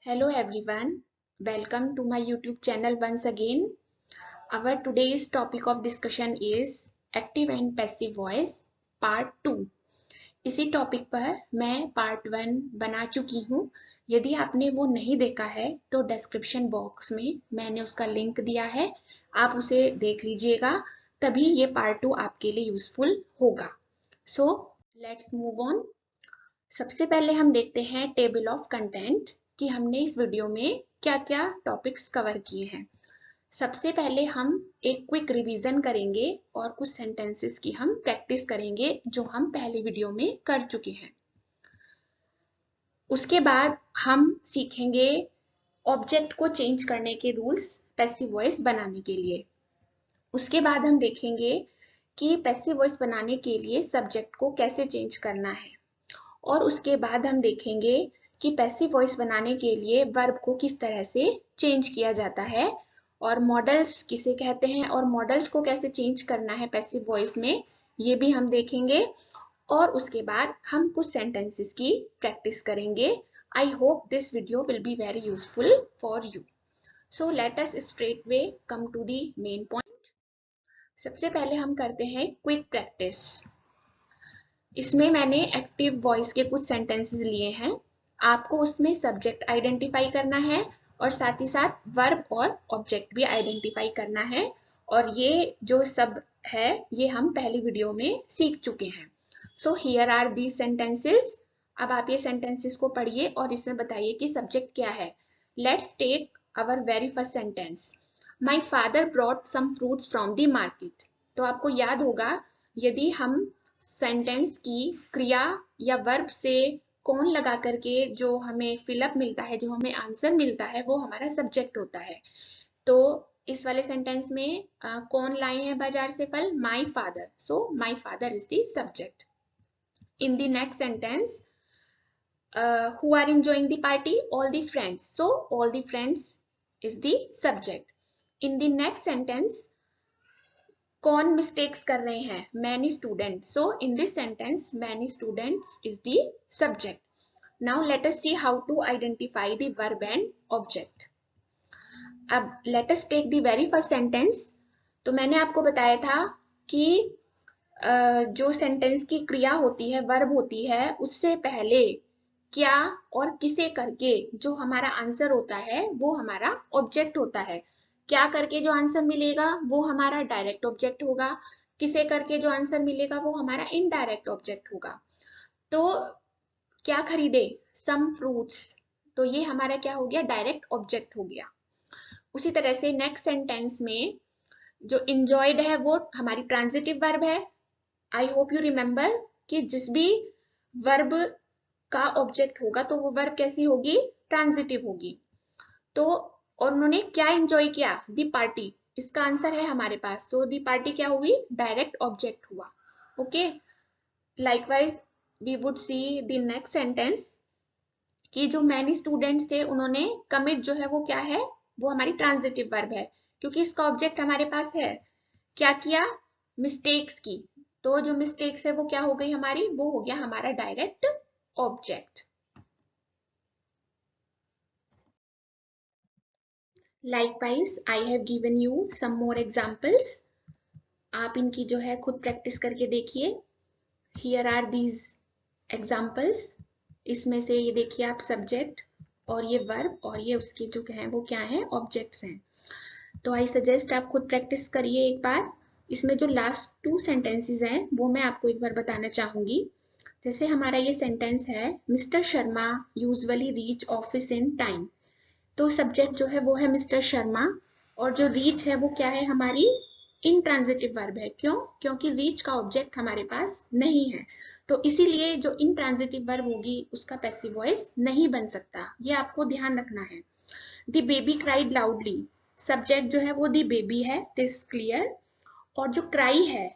Hello everyone, welcome to my YouTube channel once again. Our today's topic of discussion is Active and Passive Voice Part 2. इसी topic पर मैं part 1 बना चुकी हूँ। यदि आपने वो नहीं देखा है तो डिस्क्रिप्शन बॉक्स में मैंने उसका लिंक दिया है, आप उसे देख लीजिएगा, तभी ये पार्ट 2 आपके लिए यूजफुल होगा। So let's move on. सबसे पहले हम देखते हैं टेबल ऑफ कंटेंट कि हमने इस वीडियो में क्या क्या टॉपिक्स कवर किए हैं। सबसे पहले हम एक क्विक रिवीजन करेंगे और कुछ सेंटेंसेस की हम प्रैक्टिस करेंगे जो हम पहले वीडियो में कर चुके हैं। उसके बाद हम सीखेंगे ऑब्जेक्ट को चेंज करने के रूल्स पैसिव वॉइस बनाने के लिए। उसके बाद हम देखेंगे कि पैसिव वॉइस बनाने के लिए सब्जेक्ट को कैसे चेंज करना है, और उसके बाद हम देखेंगे कि पैसिव वॉइस बनाने के लिए वर्ब को किस तरह से चेंज किया जाता है और मॉडल्स किसे कहते हैं और मॉडल्स को कैसे चेंज करना है पैसिव वॉइस में, ये भी हम देखेंगे। और उसके बाद हम कुछ सेंटेंसेस की प्रैक्टिस करेंगे। I hope this video will be very useful for you. So let us straightaway come to the main point. सबसे पहले हम करते हैं क्विक प्रैक्टिस। इसमें मैंने एक्टिव वॉइस के कुछ सेंटेंसेस लिए हैं। आपको उसमें सब्जेक्ट आइडेंटिफाई करना है और साथ ही साथ वर्ब और ऑब्जेक्ट भी आइडेंटिफाई करना है, और ये जो सब है ये हम पहली वीडियो में सीख चुके हैं। So here are these sentences. अब आप ये सेंटेंसेस को पढ़िए और इसमें बताइए कि सब्जेक्ट क्या है। Let's take our very first sentence. My father brought some fruits from the market. तो आपको याद होगा, यदि हम सेंटेंस की क्रिया या वर्ब से कौन लगा करके जो हमें फिलअप मिलता है, जो हमें आंसर मिलता है, वो हमारा सब्जेक्ट होता है। तो इस वाले सेंटेंस में कौन लाए हैं बाजार से फल? My father. So my father is the subject. In the next sentence, who are enjoying the party? All the friends. So all the friends is the subject. In the next sentence, कौन mistakes कर रहे हैं? Many student. So in this sentence many students is the subject. Now let us see how to identify the verb and object. अब let us take the very first sentence. तो मैंने आपको बताया था कि जो सेंटेंस की क्रिया होती है, वर्ब होती है, उससे पहले क्या और किसे करके जो हमारा आंसर होता है वो हमारा ऑब्जेक्ट होता है। क्या करके जो आंसर मिलेगा वो हमारा डायरेक्ट ऑब्जेक्ट होगा, किसे करके जो आंसर मिलेगा वो हमारा इनडायरेक्ट ऑब्जेक्ट होगा। तो क्या खरीदे? Some fruits. तो ये हमारा क्या हो गया? डायरेक्ट ऑब्जेक्ट हो गया। उसी तरह से नेक्स्ट सेंटेंस में जो इंजॉयड है वो हमारी ट्रांजिटिव वर्ब है। आई होप यू रिमेंबर कि जिस भी वर्ब का ऑब्जेक्ट होगा तो वो वर्ब कैसी होगी? ट्रांजिटिव होगी। तो और उन्होंने क्या एंजॉय किया? दी पार्टी। इसका आंसर है हमारे पास। सो दी पार्टी क्या हुई? डायरेक्ट ऑब्जेक्ट हुआ। Okay, likewise we would see the next sentence कि जो मैनी स्टूडेंट्स थे उन्होंने कमिट जो है वो क्या है? वो हमारी ट्रांजिटिव वर्ब है, क्योंकि इसका ऑब्जेक्ट हमारे पास है। क्या किया? मिस्टेक्स की। तो जो मिस्टेक्स है वो क्या हो गई हमारी? वो हो गया हमारा direct object. Likewise, I have given you some more examples. आप इनकी जो है खुद प्रैक्टिस करके देखिए। Here are these examples. इसमें से ये देखिए आप, सब्जेक्ट और ये वर्ब और ये उसके जो हैं वो क्या हैं? ऑब्जेक्ट्स हैं। तो आई सजेस्ट आप खुद प्रैक्टिस करिए एक बार। इसमें जो लास्ट 2 सेंटेंसेस हैं वो मैं आपको एक बार बताना चाहूंगी। जैसे हमारा ये सेंटेंस है, mister Sharma usually reach office in time. तो सब्जेक्ट जो है वो है मिस्टर शर्मा, और जो रीच है वो क्या है? हमारी इनट्रांजिटिव वर्ब है। क्यों? क्योंकि रीच का ऑब्जेक्ट हमारे पास नहीं है, तो इसीलिए जो इनट्रांजिटिव वर्ब होगी उसका पैसिव वॉइस नहीं बन सकता। ये आपको ध्यान रखना है। The baby cried loudly. Subject जो है वो द बेबी है, दिस क्लियर। और जो क्राई है,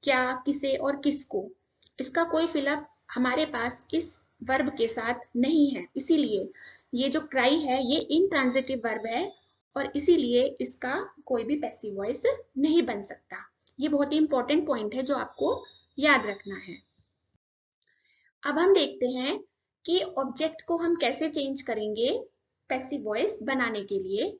क्या, किसे और किसको, इसका कोई फिलअप हमारे पास इस वर्ब के साथ नहीं है, इसीलिए ये जो क्राई है ये इनट्रांजिटिव वर्ब है और इसीलिए इसका कोई भी पैसिव वॉइस नहीं बन सकता। ये बहुत ही इंपॉर्टेंट पॉइंट है जो आपको याद रखना है। अब हम देखते हैं कि ऑब्जेक्ट को हम कैसे चेंज करेंगे पैसिव वॉइस बनाने के लिए।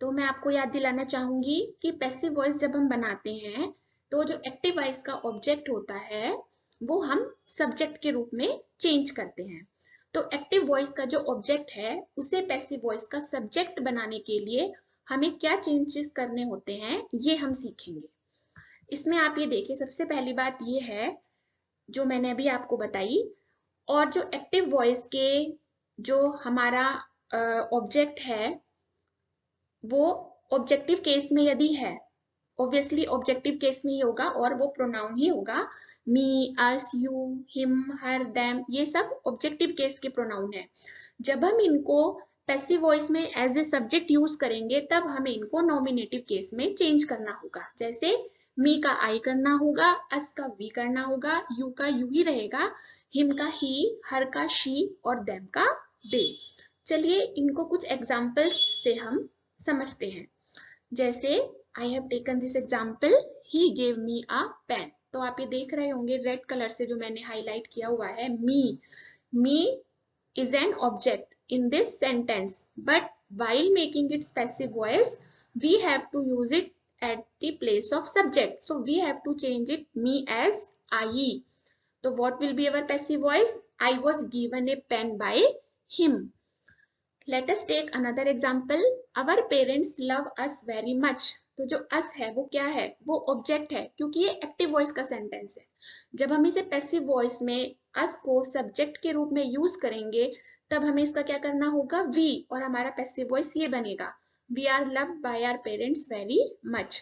तो मैं आपको याद दिलाना चाहूंगी कि पैसिव वॉइस जब हम बनाते हैं तो जो एक्टिव वॉइस का ऑब्जेक्ट होता है वो हम सब्जेक्ट के रूप में चेंज करते हैं। तो एक्टिव वॉइस का जो ऑब्जेक्ट है उसे पैसिव वॉइस का सब्जेक्ट बनाने के लिए हमें क्या चेंजेस करने होते हैं ये हम सीखेंगे। इसमें आप ये देखिए, सबसे पहली बात ये है जो मैंने अभी आपको बताई, और जो एक्टिव वॉइस के जो हमारा ऑब्जेक्ट है वो ऑब्जेक्टिव केस में यदि है, ऑब्वियसली ऑब्जेक्टिव केस में ही होगा और वो प्रोनाउन ही होगा। मी, अस, यू, हिम, हर, देम, ये सब ऑब्जेक्टिव केस के प्रोनाउन है। जब हम इनको पैसिव वॉइस में एज ए सब्जेक्ट यूज करेंगे तब हमें इनको नॉमिनेटिव केस में चेंज करना होगा। जैसे मी का आई करना होगा, अस का वी करना होगा, यू का यू ही रहेगा, हिम का ही, हर का शी और देम का दे। चलिए इनको कुछ एग्जाम्पल्स से हम समझते हैं। जैसे I have taken this example, he gave me a pen। तो आप ये देख रहे होंगे रेड कलर से जो मैंने हाईलाइट किया हुआ है, me is an object in this sentence, but while making its passive voice we have to use it at the place of subject, so we have to change it me as I। तो what will be our passive voice? I was given a pen by him। Let us take another example, our parents love us very much। तो जो us है वो क्या है, वो object है क्योंकि ये एक्टिव वॉइस का सेंटेंस है। जब हम इसे पैसिव वॉइस में us को सब्जेक्ट के रूप में यूज करेंगे तब हमें इसका क्या करना होगा, we, और हमारा पैसिव वॉइस ये बनेगा, we are loved by our parents very much।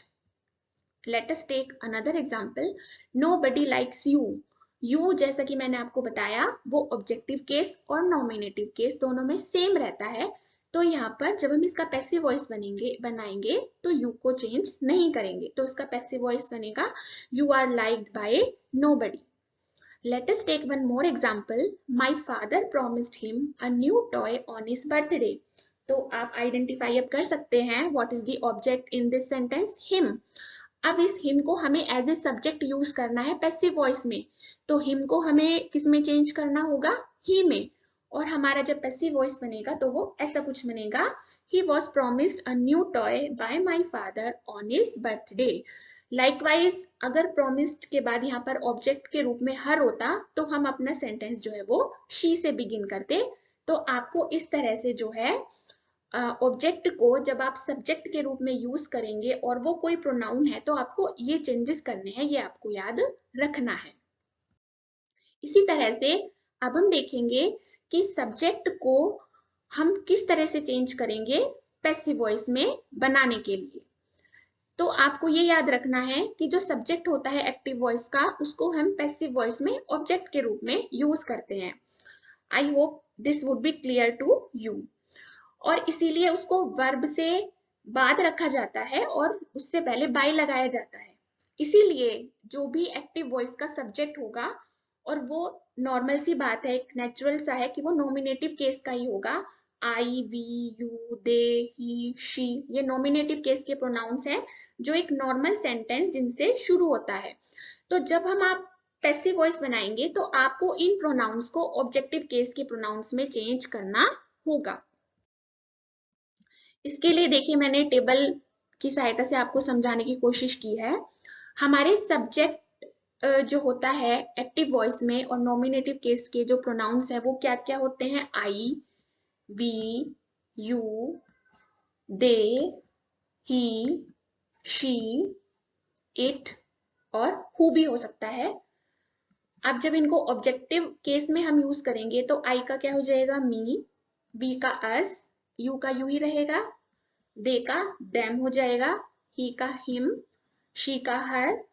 Let us take another example, nobody likes you। You जैसा कि मैंने आपको बताया वो ऑब्जेक्टिव केस और नॉमिनेटिव केस दोनों में सेम रहता है। तो यहाँ पर जब हम इसका पैसिव वॉइस बनाएंगे तो यू को चेंज नहीं करेंगे, तो उसका पैसिव वॉइस बनेगा you are liked by nobody. Let us take one more example, my father promised him a new toy on his birthday. तो आप आइडेंटिफाई अब कर सकते हैं what is the object in this sentence, him. अब इस him को हमें एज ए सब्जेक्ट यूज करना है पैसिव वॉइस में, तो हिम को हमें किस में चेंज करना होगा, ही में। और हमारा जब पैसिव वॉइस बनेगा तो वो ऐसा कुछ बनेगा, he was promised a new toy bye my father on his birthday. Likewise अगर प्रोमिस्ड के बाद यहाँ पर ऑब्जेक्ट के रूप में हर होता तो हम अपना सेंटेंस जो है वो शी से बिगिन करते। तो आपको इस तरह से जो है ऑब्जेक्ट को जब आप सब्जेक्ट के रूप में यूज करेंगे और वो कोई प्रोनाउन है तो आपको ये चेंजेस करने हैं, ये आपको याद रखना है। इसी तरह से अब हम देखेंगे कि सब्जेक्ट को हम किस तरह से चेंज करेंगे पैसिव वॉइस में बनाने के लिए। तो आपको ये याद रखना है कि जो सब्जेक्ट होता है एक्टिव वॉइस का उसको हम पैसिव वॉइस में ऑब्जेक्ट के रूप में यूज करते हैं। I hope this would be clear to you. और इसीलिए उसको वर्ब से बाद रखा जाता है और उससे पहले बाय लगाया जाता है। इसीलिए जो भी एक्टिव वॉइस का सब्जेक्ट होगा, और वो नॉर्मल सी बात है, एक नेचुरल सा है कि वो नॉमिनेटिव केस का ही होगा। I, we, you, they, he, she, ये नॉमिनेटिव केस के प्रोनाउंस हैं जो एक नॉर्मल सेंटेंस जिनसे शुरू होता है। तो जब हम आप पैसिव वॉइस बनाएंगे तो आपको इन प्रोनाउंस को ऑब्जेक्टिव केस के प्रोनाउंस में चेंज करना होगा। इसके लिए देखिए मैंने टेबल की सहायता से आपको समझाने की कोशिश की है। हमारे सब्जेक्ट जो होता है एक्टिव वॉइस में और नॉमिनेटिव केस के जो प्रोनाउंस है वो क्या क्या होते हैं, I, we, you, they, he, she, it और हु भी हो सकता है। अब जब इनको ऑब्जेक्टिव केस में हम यूज करेंगे तो आई का क्या हो जाएगा, मी, वी का अस, यू का यू ही रहेगा, दे का देम हो जाएगा, ही का हिम, शी का हर,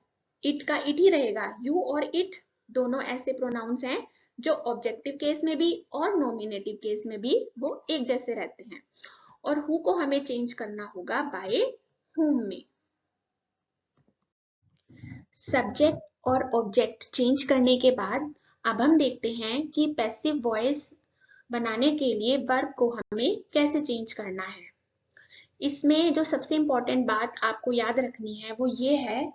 इट का इट ही रहेगा। यू और इट दोनों ऐसे प्रोनाउंस हैं जो ऑब्जेक्टिव केस में भी और नॉमिनेटिव केस में भी वो एक जैसे रहते हैं। और हु को हमें चेंज करना होगा बाय हुम में। सब्जेक्ट और ऑब्जेक्ट चेंज करने के बाद अब हम देखते हैं कि पैसिव वॉइस बनाने के लिए वर्ब को हमें कैसे चेंज करना है। इसमें जो सबसे इंपॉर्टेंट बात आपको याद रखनी है वो ये है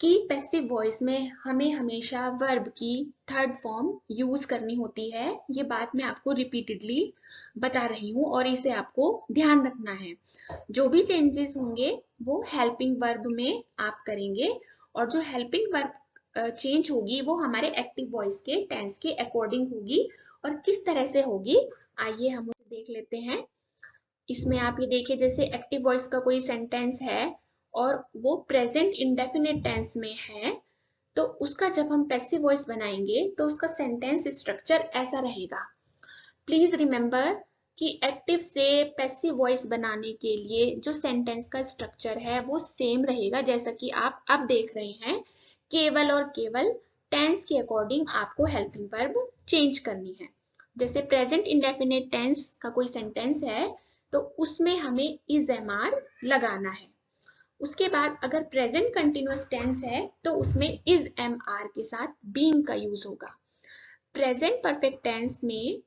कि पैसिव वॉइस में हमें हमेशा वर्ब की थर्ड फॉर्म यूज करनी होती है। ये बात मैं आपको रिपीटेडली बता रही हूँ और इसे आपको ध्यान रखना है। जो भी चेंजेस होंगे वो हेल्पिंग वर्ब में आप करेंगे और जो हेल्पिंग वर्ब चेंज होगी वो हमारे एक्टिव वॉइस के टेंस के अकॉर्डिंग होगी। और किस तरह से होगी आइए हम उसे देख लेते हैं। इसमें आप ये देखिए, जैसे एक्टिव वॉइस का कोई सेंटेंस है और वो प्रेजेंट इंडेफिनिट टेंस में है, तो उसका जब हम पैसिव वॉइस बनाएंगे तो उसका सेंटेंस स्ट्रक्चर ऐसा रहेगा। प्लीज रिमेंबर कि एक्टिव से पैसिव वॉइस बनाने के लिए जो सेंटेंस का स्ट्रक्चर है वो सेम रहेगा जैसा कि आप अब देख रहे हैं। केवल और केवल टेंस के अकॉर्डिंग आपको हेल्पिंग वर्ब चेंज करनी है। जैसे प्रेजेंट इंडेफिनिट टेंस का कोई सेंटेंस है तो उसमें हमें इज एम आर लगाना है। उसके बाद अगर प्रेजेंट कंटिन्यूअस टेंस है तो उसमें इज एम आर के साथ बीइंग का यूज होगा। प्रेजेंट परफेक्ट टेंस में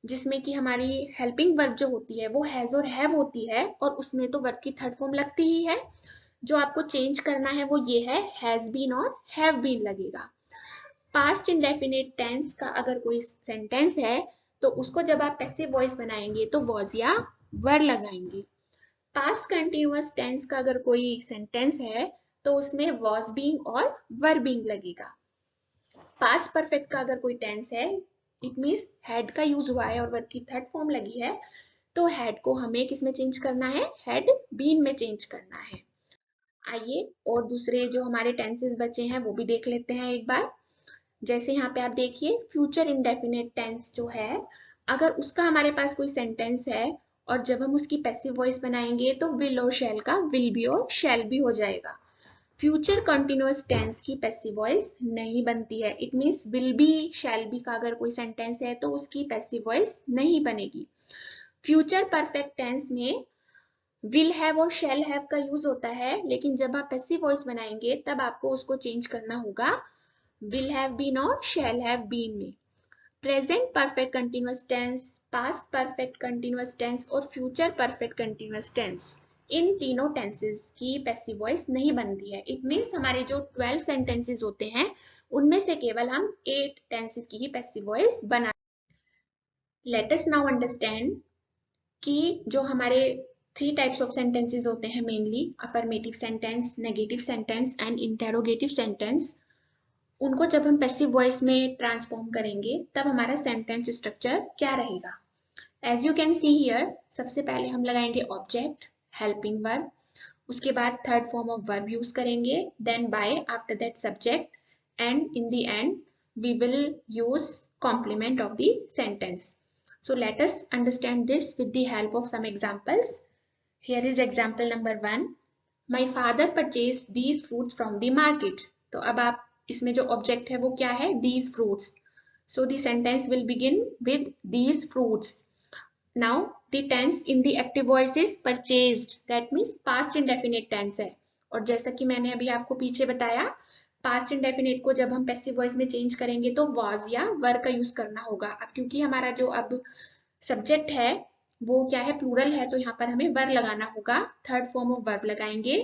जिसमें कि हमारी हेल्पिंग वर्ब जो होती है वो हैज और हैव होती है और उसमें तो वर्ब की थर्ड फॉर्म लगती ही है। जो आपको चेंज करना है वो ये है, हैज बीन और हैव बीन लगेगा। पास्ट इंडेफिनिट टेंस का अगर कोई सेंटेंस है तो उसको जब आप पैसिव वॉइस बनाएंगे तो वॉज या वर लगाएंगे। पास्ट कंटिन्यूअस टेंस का अगर कोई सेंटेंस है तो उसमें वॉज बीइंग और वर बीइंग लगेगा। पास्ट परफेक्ट का अगर कोई टेंस है, इट मीन्स हैड का यूज हुआ है और वर्ब की थर्ड फॉर्म लगी है, तो हैड को हमें किस में चेंज करना है, हैड बीन में चेंज करना है। आइए और दूसरे जो हमारे टेंसेस बचे हैं वो भी देख लेते हैं एक बार। जैसे यहाँ पे आप देखिए फ्यूचर इंडेफिनिट टेंस जो है, अगर उसका हमारे पास कोई सेंटेंस है और जब हम उसकी पैसिव वॉइस बनाएंगे तो विल और शैल का विल भी और शैल भी हो जाएगा। फ्यूचर कंटिन्यूअस टेंस की पैसिव वॉइस नहीं बनती है। It means will be shall be का अगर कोई सेंटेंस है तो उसकी पैसिव वॉइस नहीं बनेगी। फ्यूचर परफेक्ट टेंस में विल हैव और शैल हैव का यूज होता है, लेकिन जब आप पैसिव वॉइस बनाएंगे तब आपको उसको चेंज करना होगा will have been और shall have been में। Present perfect continuous tense, past perfect continuous tense और फ्यूचर परफेक्ट कंटिन्यूअस टेंस, इन तीनों टेंसेस की पैसिव वॉइस नहीं बनती है। इट मीन्स हमारे जो 12 सेंटेंसेस होते हैं उनमें से केवल हम 8 टेंसेस की ही पैसिव वॉइस बना। लेट अस नाउ अंडरस्टैंड कि जो हमारे 3 टाइप्स ऑफ सेंटेंसेस होते हैं mainly, affirmative sentence, negative sentence and interrogative sentence, उनको जब हम पैसिव वॉइस में ट्रांसफॉर्म करेंगे तब हमारा सेंटेंस स्ट्रक्चर क्या रहेगा। As you can see here, सबसे पहले हम लगाएंगे ऑब्जेक्ट, हेल्पिंग वर्ब, उसके बाद third form of verb use करेंगे, then by, after that subject, and in the end we will use complement of the sentence. So let us understand this with the help of some examples. Here is example number 1. My father purchased these fruits from the market. तो अब आप इसमें जो object है वो क्या है, these fruits. So the sentence will begin with these fruits. Now the tense in the active voice is purchased. That means past indefinite tense है। और जैसा कि मैंने अभी आपको पीछे बताया, पास्ट इंडेफिनिट को जब हम पैसिव वॉइस में चेंज करेंगे तो वॉज या वर का यूज करना होगा। अब क्योंकि हमारा जो अब सब्जेक्ट है वो क्या है, प्लूरल है, तो यहाँ पर हमें वर लगाना होगा, थर्ड फॉर्म ऑफ वर्ब लगाएंगे।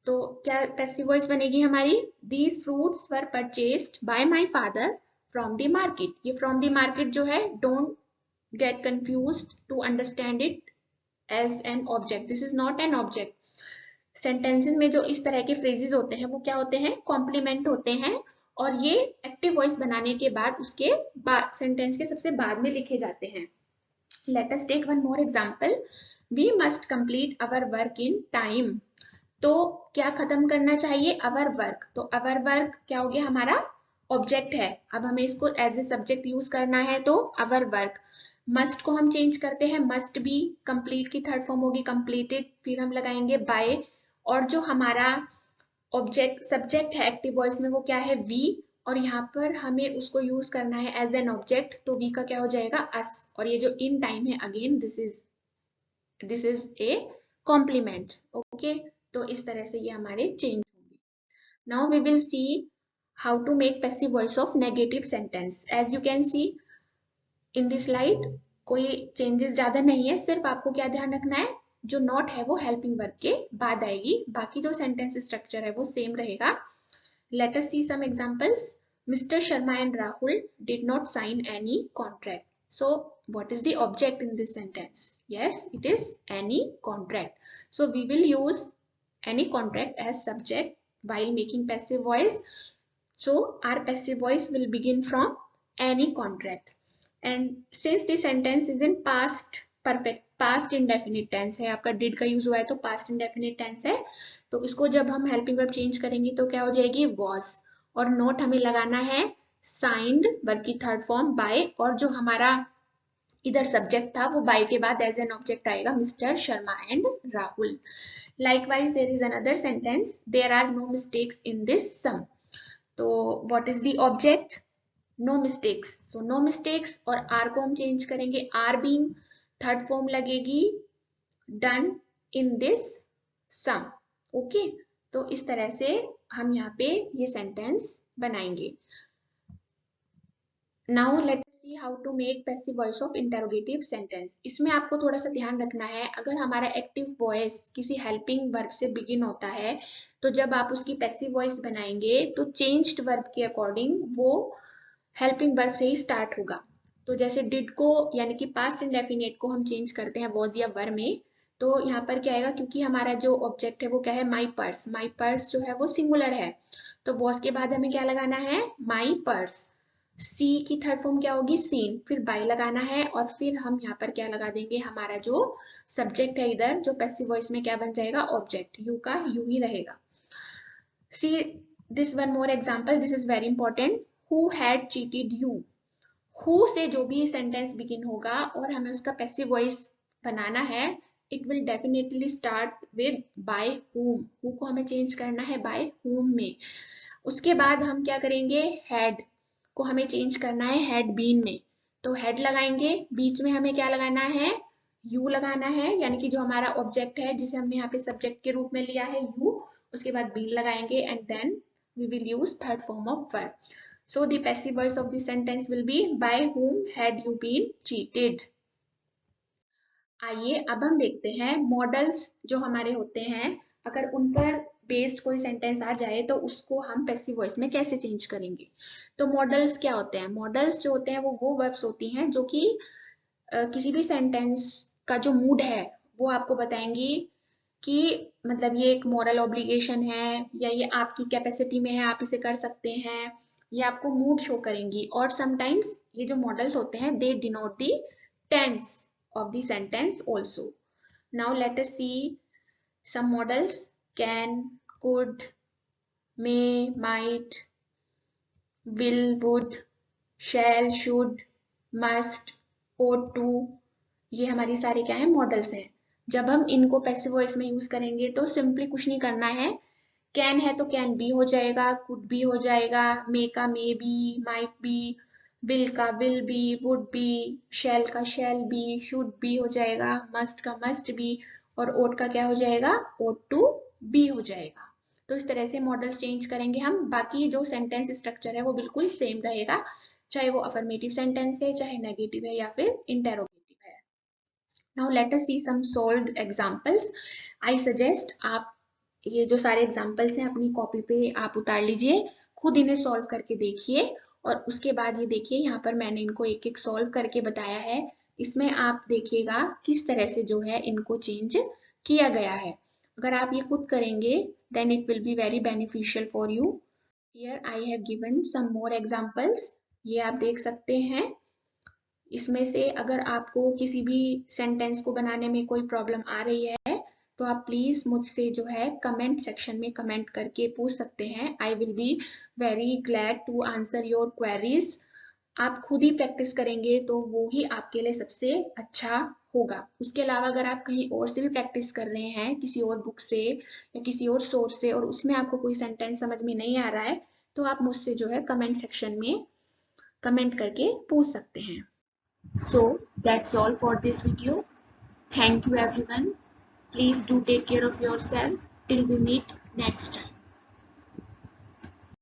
तो क्या पैसिव वॉइस बनेगी हमारी, these fruits were purchased by my father from the market. ये फ्रॉम द मार्केट जो है, don't get confused to understand it as an object, this is not an object. Sentences में जो इस तरह के फ्रेजेस होते हैं वो क्या होते हैं, कॉम्प्लीमेंट होते हैं और ये एक्टिव वॉइस बनाने के बाद उसके बाद सेंटेंस के सबसे बाद में लिखे जाते हैं। Let us take one more example, we must complete our work in time. तो क्या खत्म करना चाहिए, अवर वर्क। तो अवर वर्क क्या हो गया, हमारा ऑब्जेक्ट है। अब हमें इसको एज ए सब्जेक्ट यूज करना है तो अवर वर्क। मस्ट को हम चेंज करते हैं, मस्ट बी, कंप्लीट की थर्ड फॉर्म होगी कंप्लीटेड, फिर हम लगाएंगे बाय, और जो हमारा ऑब्जेक्ट सब्जेक्ट है एक्टिव वॉइस में वो क्या है, वी, और यहाँ पर हमें उसको यूज करना है एज एन ऑब्जेक्ट, तो वी का क्या हो जाएगा, अस, और ये जो इन टाइम है again this is a complement. Okay, तो इस तरह से ये हमारे चेंज होंगे। Now we will see how to make passive voice of negative sentence. As you can see in this slide कोई चेंजेस ज्यादा नहीं है, सिर्फ आपको क्या ध्यान रखना है, जो नॉट है वो हेल्पिंग वर्ब के बाद आएगी, बाकी जो सेंटेंस स्ट्रक्चर है वो सेम रहेगा। Let us see some examples. Mr. Sharma and Rahul did not sign any contract. So what is the object in this sentence? Yes, it is any contract. So we will use any contract as subject while making passive voice. So our passive voice will begin from any contract. And since the sentence is in past perfect, past indefinite tense है, आपका did का use हुआ है तो past indefinite tense है, तो इसको जब हम helping verb change करेंगे तो क्या हो जाएगी was, और note हमें लगाना है signed verb की थर्ड फॉर्म by, और जो हमारा इधर सब्जेक्ट था वो by के बाद एज एन ऑब्जेक्ट आएगा mister Sharma and Rahul. Likewise, there is another sentence, there are no mistakes in this sum. तो what is the object? No mistakes. So no mistakes और are को हम चेंज करेंगे, are being थर्ड फॉर्म लगेगी done in this sum. Okay, तो इस तरह से हम यहाँ पे ये सेंटेंस बनाएंगे. Now let us see how to make passive voice of interrogative sentence. इसमें आपको थोड़ा सा ध्यान रखना है, अगर हमारा एक्टिव वॉइस किसी हेल्पिंग वर्ब से बिगिन होता है तो जब आप उसकी पैसिव वॉइस बनाएंगे तो चेंज्ड वर्ब के अकॉर्डिंग वो हेल्पिंग वर्ब से ही स्टार्ट होगा. तो जैसे डिड को यानी कि पास्ट इंडेफिनिट को हम चेंज करते हैं वॉज या वर में, तो यहाँ पर क्या आएगा, क्योंकि हमारा जो ऑब्जेक्ट है वो क्या है, माई पर्स. माई पर्स जो है वो सिंगुलर है, तो वॉज के बाद हमें क्या लगाना है, माई पर्स. सी की थर्ड फॉर्म क्या होगी, सीन, फिर बाय लगाना है, और फिर हम यहाँ पर क्या लगा देंगे, हमारा जो सब्जेक्ट है इधर जो पैसिव वॉइस में क्या बन जाएगा, ऑब्जेक्ट. यू का यू ही रहेगा. See this one more example, this is very important. Who had cheated you. Who से जो भी सेंटेंस बिगिन होगा और हमें उसका पैसिव वॉइस बनाना है, it will definitely start with by whom. Who को हमें चेंज करना है बाय whom में. उसके बाद हम क्या करेंगे, हैड को हमें चेंज करना है हैड बीन में, तो हैड लगाएंगे, बीच में हमें क्या लगाना है, यू लगाना है, यानी कि जो हमारा ऑब्जेक्ट है जिसे हमने यहाँ पे सब्जेक्ट के रूप में लिया है यू, उसके बाद बीन लगाएंगे and then we will use third form of verb. So the passive voice of the sentence will be by whom had you been cheated. आइए अब हम देखते हैं मॉडल्स जो हमारे होते हैं, अगर उन पर बेस्ड कोई सेंटेंस आ जाए तो उसको हम पैसिव वॉइस में कैसे चेंज करेंगे. तो मॉडल्स क्या होते हैं, मॉडल्स जो होते हैं वो वर्ब्स होती हैं जो कि किसी भी सेंटेंस का जो मूड है वो आपको बताएंगी कि मतलब ये एक मॉरल ऑब्लिगेशन है या ये आपकी कैपेसिटी में है, आप इसे कर सकते हैं, ये आपको मूड शो करेंगी. और समटाइम्स ये जो मॉडल्स होते हैं they denote the tense of the sentence also. Now let us see some models: can, could, may, might, will, would, shall, should, must, ought to. ये हमारी सारी क्या है, मॉडल्स हैं. जब हम इनको पैसिव वॉइस में यूज करेंगे तो सिंपली कुछ नहीं करना है. कैन है तो कैन बी हो जाएगा, कुड बी हो जाएगा, मे का may be, might be, will का विल बी, वुड बी, शैल का शैल बी, शुड बी हो जाएगा, मस्ट का मस्ट बी, और ओट का क्या हो जाएगा, ओट टू बी हो जाएगा. तो इस तरह से मॉडल्स चेंज करेंगे हम. बाकी जो सेंटेंस स्ट्रक्चर है वो बिल्कुल सेम रहेगा, चाहे वो अफर्मेटिव सेंटेंस है, चाहे नेगेटिव है या फिर इंटेरोगेटिव है. Now let us see some solved examples. I suggest आप ये जो सारे एग्जांपल्स हैं अपनी कॉपी पे आप उतार लीजिए, खुद इन्हें सॉल्व करके देखिए, और उसके बाद ये देखिए यहाँ पर मैंने इनको एक एक सॉल्व करके बताया है. इसमें आप देखिएगा किस तरह से जो है इनको चेंज किया गया है. अगर आप ये खुद करेंगे then it will be very beneficial for you. Here I have given some more examples, ये आप देख सकते हैं. इसमें से अगर आपको किसी भी सेंटेंस को बनाने में कोई प्रॉब्लम आ रही है तो आप प्लीज मुझसे जो है कमेंट सेक्शन में कमेंट करके पूछ सकते हैं. I will be very glad to answer your queries. आप खुद ही प्रैक्टिस करेंगे तो वो ही आपके लिए सबसे अच्छा होगा. उसके अलावा अगर आप कहीं और से भी प्रैक्टिस कर रहे हैं किसी और बुक से या किसी और सोर्स से और उसमें आपको कोई सेंटेंस समझ में नहीं आ रहा है तो आप मुझसे जो है कमेंट सेक्शन में कमेंट करके पूछ सकते हैं. So that's all for this video. Thank you everyone. Please do take care of yourself till we meet next time.